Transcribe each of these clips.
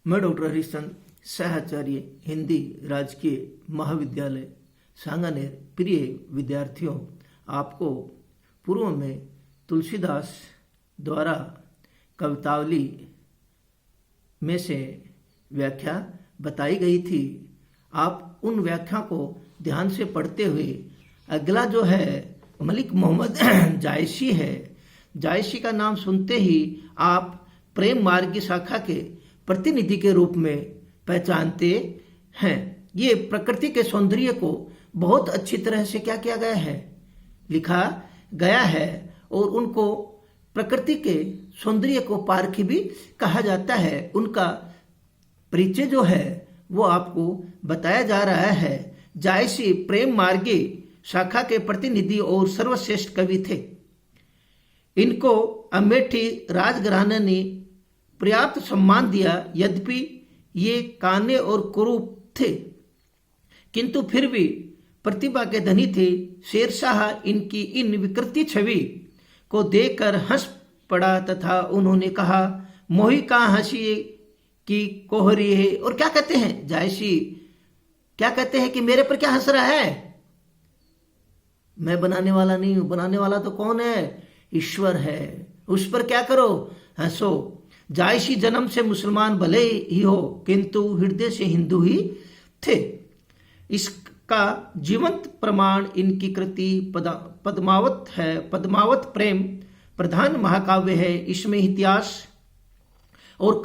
मैं डॉक्टर हरिश्चंद्र सहआचार्य हिंदी राजकीय महाविद्यालय सांगानेर। प्रिय विद्यार्थियों, आपको पूर्व में तुलसीदास द्वारा कवितावली में से व्याख्या बताई गई थी। आप उन व्याख्या को ध्यान से पढ़ते हुए अगला जो है मलिक मोहम्मद जायसी है। जायसी का नाम सुनते ही आप प्रेम मार्ग की शाखा के प्रतिनिधि के रूप में पहचानते हैं। ये प्रकृति के सौंदर्य को बहुत अच्छी तरह से क्या किया गया है, लिखा गया है, और उनको प्रकृति के सौंदर्य को पारखी भी कहा जाता है। उनका परिचय जो है वो आपको बताया जा रहा है। जायसी प्रेम मार्गी शाखा के प्रतिनिधि और सर्वश्रेष्ठ कवि थे। इनको अमेठी राजघराने ने पर्याप्त सम्मान दिया। यद्यपि ये काने और कुरूप थे, किंतु फिर भी प्रतिभा के धनी थे। शेरशाह इनकी इन विकृति छवि को देखकर हंस पड़ा तथा उन्होंने कहा, मोही का हंसी की कोहरी है। और क्या कहते हैं जायसी, क्या कहते हैं कि मेरे पर क्या हंस रहा है? मैं बनाने वाला नहीं हूं। बनाने वाला तो कौन है? ईश्वर है। उस पर क्या करो, हंसो। जायसी जन्म से मुसलमान भले ही हो, किंतु हृदय से हिंदू ही थे। इसका जीवंत प्रमाण इनकी कृति पद्मावत है। पद्मावत प्रेम प्रधान महाकाव्य है। इसमें इतिहास और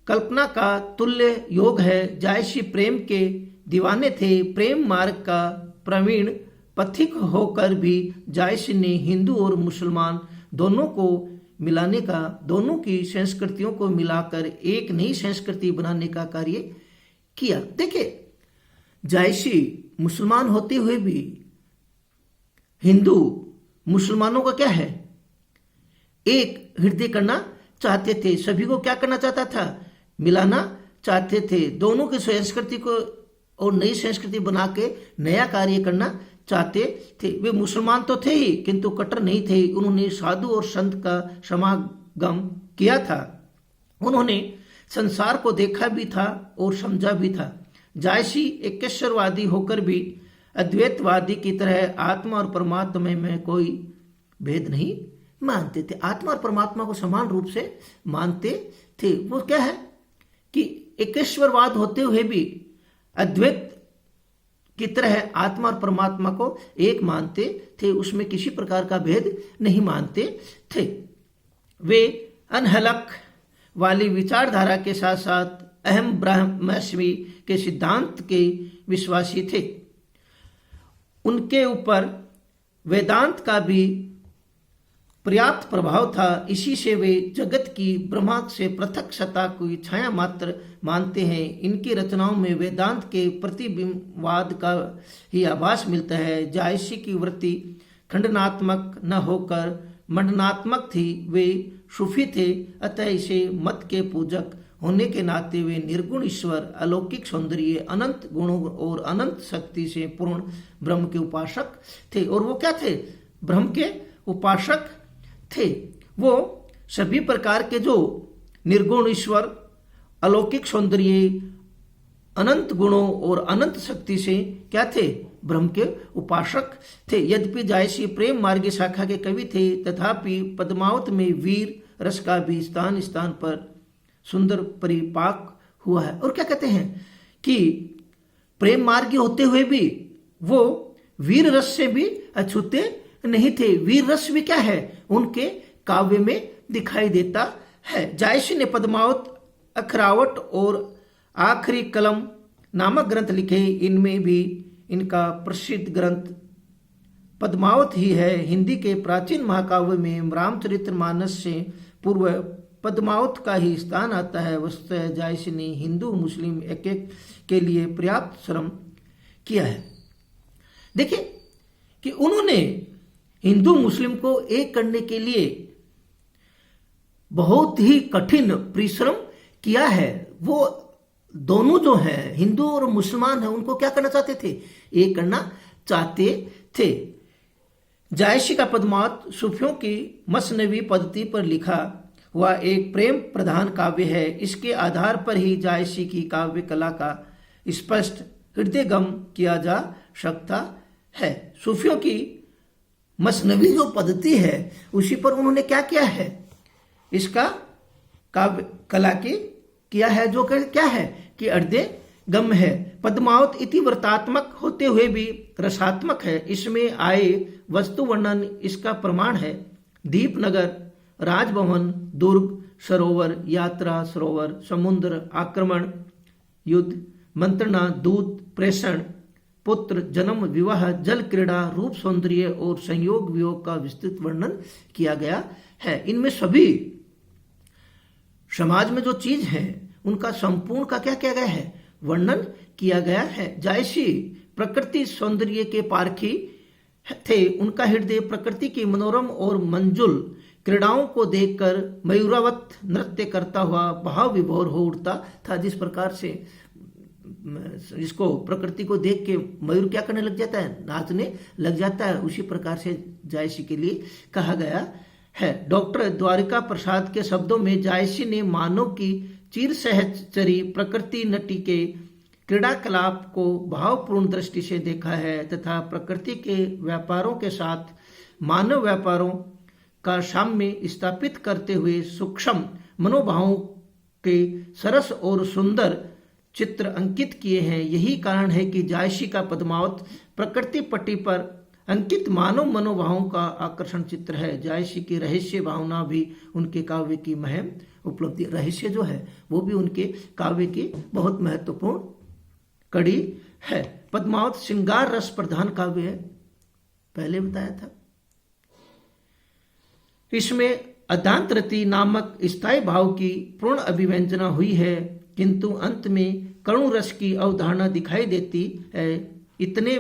कल्पना का तुल्य योग है। जायसी प्रेम के दीवाने थे। प्रेम मार्ग का प्रवीण पथिक होकर भी जायसी ने हिंदू और मुसलमान दोनों को मिलाने का, दोनों की संस्कृतियों को मिलाकर एक नई संस्कृति बनाने का कार्य किया। देखिए, जायसी मुसलमान होते हुए भी हिंदू मुसलमानों का क्या है, एक हृदय करना चाहते थे। सभी को क्या करना चाहता था, मिलाना चाहते थे। दोनों की संस्कृति को और नई संस्कृति बना के नया कार्य करना चाहते थे। वे मुसलमान तो थे ही, किंतु कट्टर नहीं थे। उन्होंने साधु और संत का समागम किया था। उन्होंने संसार को देखा भी था और समझा भी था। जायसी एकेश्वरवादी होकर भी अद्वैतवादी की तरह आत्मा और परमात्मा में कोई भेद नहीं मानते थे। आत्मा और परमात्मा को समान रूप से मानते थे। वो क्या है कि एकेश्वरवाद होते हुए भी अद्वैत की तरह आत्मा और परमात्मा को एक मानते थे। उसमें किसी प्रकार का भेद नहीं मानते थे। वे अनहलक वाली विचारधारा के साथ साथ अहम ब्रह्मास्मि के सिद्धांत के विश्वासी थे। उनके ऊपर वेदांत का भी पर्याप्त प्रभाव था। इसी से वे जगत की ब्रह्मा से पृथक सत्ता की छाया मात्र मानते हैं। इनकी रचनाओं में वेदांत के प्रतिबिंबवाद का ही आभास मिलता है। जायसी की वृत्ति खंडनात्मक न होकर मंडनात्मक थी। वे सूफी थे, अतः इसे मत के पूजक होने के नाते वे निर्गुण ईश्वर, अलौकिक सौंदर्य, अनंत गुणों और अनंत शक्ति से पूर्ण ब्रह्म के उपासक थे। और वो क्या थे? ब्रह्म के उपासक थे। वो सभी प्रकार के जो निर्गुण ईश्वर, अलौकिक सौंदर्य, अनंत गुणों और अनंत शक्ति से क्या थे? ब्रह्म के उपासक थे। यद्यपि जायसी प्रेम मार्गी शाखा के कवि थे, तथापि पद्मावत में वीर रस का भी स्थान स्थान पर सुंदर परिपाक हुआ है। और क्या कहते हैं कि प्रेम मार्गी होते हुए भी वो वीर रस से भी अछूते नहीं थे। वीर रस भी क्या है, उनके काव्य में दिखाई देता है। जायसी ने पद्मावत, अखरावट और आखिरी कलम नामक ग्रंथ लिखे। इनमें भी इनका प्रसिद्ध ग्रंथ पद्मावत ही है। हिंदी के प्राचीन महाकाव्य में रामचरितमानस से पूर्व पद्मावत का ही स्थान आता है। वस्तुतः जायसी ने हिंदू मुस्लिम एक के लिए पर्याप्त श्रम किया है। देखिए कि उन्होंने हिंदू मुस्लिम को एक करने के लिए बहुत ही कठिन परिश्रम किया है। वो दोनों जो हैं, हिंदू और मुसलमान हैं, उनको क्या करना चाहते थे? एक करना चाहते थे। जायसी का पद्मावत सूफियों की मसनवी पद्धति पर लिखा वह एक प्रेम प्रधान काव्य है। इसके आधार पर ही जायसी की काव्य कला का स्पष्ट हृदयगम किया जा सकता है। सूफियों की मसनवी जो पद्धति है उसी पर उन्होंने क्या किया है, इसका काव्य कला की किया है, जो क्या है कि हृदय गम है। पद्मावत इति व्रतात्मक होते हुए भी रसात्मक है। इसमें आए वस्तु वर्णन इसका प्रमाण है। दीपनगर, राजभवन, दुर्ग, सरोवर, यात्रा, सरोवर, समुद्र, आक्रमण, युद्ध, मंत्रणा, दूत, प्रेषण, पुत्र, जन्म, विवाह, जल क्रीड़ा, रूप, सौंदर्य और संयोग वियोग का विस्तृत वर्णन किया गया है। इनमें सभी समाज में जो चीज है उनका संपूर्ण का क्या किया गया है, वर्णन किया गया है। जायसी प्रकृति सौंदर्य के पारखी थे। उनका हृदय प्रकृति की मनोरम और मंजुल क्रीड़ाओं को देखकर मयूरावत नृत्य करता हुआ भाव विभोर हो उठता था। जिस प्रकार से इसको प्रकृति को देख के मयूर क्या करने लग जाता है, नाचने लग जाता है, उसी प्रकार से जायसी के लिए कहा गया है। डॉक्टर द्वारिका प्रसाद के शब्दों में जायसी ने मानव की चिर सहचरी प्रकृति नटी के क्रीड़ाकलाप को भावपूर्ण दृष्टि से देखा है तथा प्रकृति के व्यापारों के साथ मानव व्यापारों का साम्य स्थापित करते हुए सूक्ष्म मनोभावों के सरस और सुंदर चित्र अंकित किए हैं। यही कारण है कि जायसी का पद्मावत प्रकृति पट्टी पर अंकित मानव मनोभावों का आकर्षण चित्र है। जायसी की रहस्य भावना भी उनके काव्य की महम उपलब्धि, रहस्य जो है वो भी उनके काव्य की बहुत महत्वपूर्ण कड़ी है। पद्मावत श्रृंगार रस प्रधान काव्य है, पहले बताया था। इसमें अदांतरति नामक स्थायी भाव की पूर्ण अभिव्यंजना हुई है, किंतु अंत में करुण रस की अवधारणा दिखाई देती है। इतने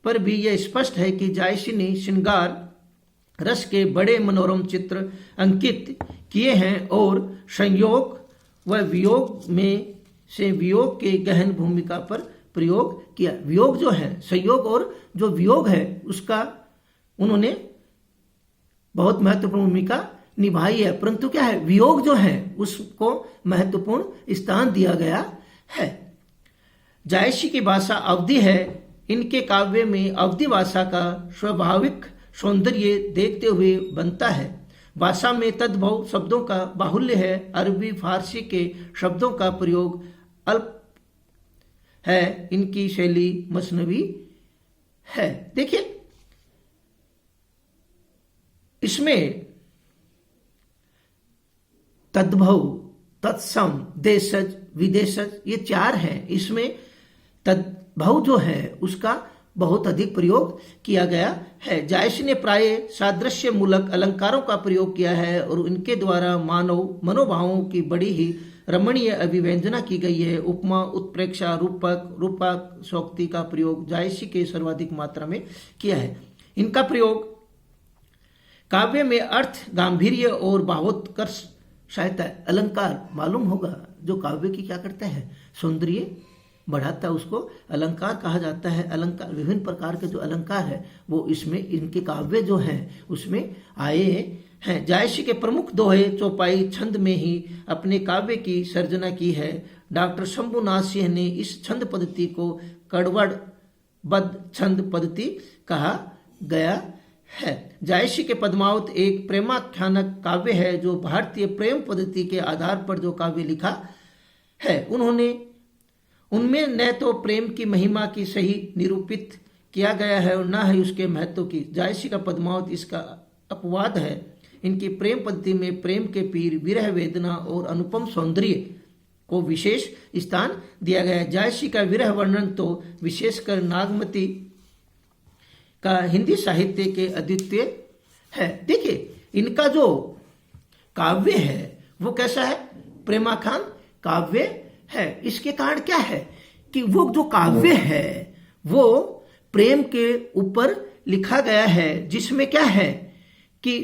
पर भी यह स्पष्ट है कि जायसी ने श्रृंगार रस के बड़े मनोरम चित्र अंकित किए हैं और संयोग व वियोग में से वियोग के गहन भूमिका पर प्रयोग किया। वियोग जो है, संयोग और जो वियोग है उसका उन्होंने बहुत महत्वपूर्ण भूमिका निभाई है, परंतु क्या है, वियोग जो है उसको महत्वपूर्ण स्थान दिया गया है। जायसी की भाषा अवधि है। इनके काव्य में अवधि भाषा का स्वाभाविक सौंदर्य देखते हुए बनता है। भाषा में तद्भव शब्दों का बाहुल्य है। अरबी फारसी के शब्दों का प्रयोग अल्प है। इनकी शैली मसनवी है। देखिए इसमें तद्भव, तत्सम, देशज, विदेशज ये चार हैं। इसमें तद्भव जो है उसका बहुत अधिक प्रयोग किया गया है। जायसी ने प्राय सादृश्य मूलक अलंकारों का प्रयोग किया है और इनके द्वारा मानव मनोभावों की बड़ी ही रमणीय अभिव्यंजना की गई है। उपमा, उत्प्रेक्षा, रूपक, रूपक, शोक्ति का प्रयोग जायसी के सर्वाधिक मात्रा में किया है। इनका प्रयोग काव्य में अर्थ, गांधीर्य और भावोत्कर्ष सहायता है। अलंकार मालूम होगा जो काव्य की क्या करता है, सौंदर्य बढ़ाता है, उसको अलंकार कहा जाता है। अलंकार विभिन्न प्रकार के जो अलंकार है वो इसमें इनके काव्य जो हैं उसमें आए हैं। जायसी के प्रमुख दोहे चौपाई छंद में ही अपने काव्य की सर्जना की है। डॉक्टर शंभुनाथ सिंह ने इस छंद पद्धति को कड़वड़बद्ध छंद पद्धति कहा गया है। जायसी के पद्मावत एक प्रेमाख्यानक काव्य है जो भारतीय प्रेम पद्धति के आधार पर जो काव्य लिखा है उनमें न तो प्रेम की महिमा की सही निरूपित किया गया है और न ही उसके महत्व की। जायसी का पद्मावत इसका अपवाद है। इनकी प्रेम पद्धति में प्रेम के पीर, विरह वेदना और अनुपम सौंदर्य को विशेष स्थान दिया गया है। जायसी का विरह वर्णन तो विशेषकर नागमती का हिंदी साहित्य के अद्वितीय है। देखिए इनका जो काव्य है वो कैसा है, प्रेमाख्यान काव्य है। इसके कारण क्या है कि वो जो काव्य है वो प्रेम के ऊपर लिखा गया है, जिसमें क्या है कि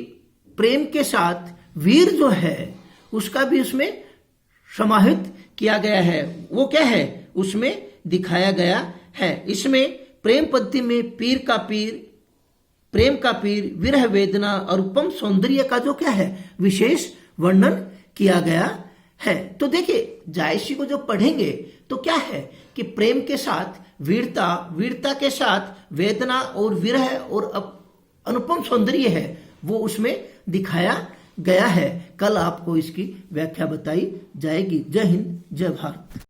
प्रेम के साथ वीर जो है उसका भी उसमें समाहित किया गया है। वो क्या है उसमें दिखाया गया है। इसमें प्रेम पद्धति में पीर का पीर, प्रेम का पीर, विरह वेदना और उपम सौंदर्य का जो क्या है विशेष वर्णन किया गया है। तो देखिए, जायसी को जो पढ़ेंगे तो क्या है कि प्रेम के साथ वीरता, वीरता के साथ वेदना और विरह और अनुपम सौंदर्य है वो उसमें दिखाया गया है। कल आपको इसकी व्याख्या बताई जाएगी। जय हिंद, जय भारत।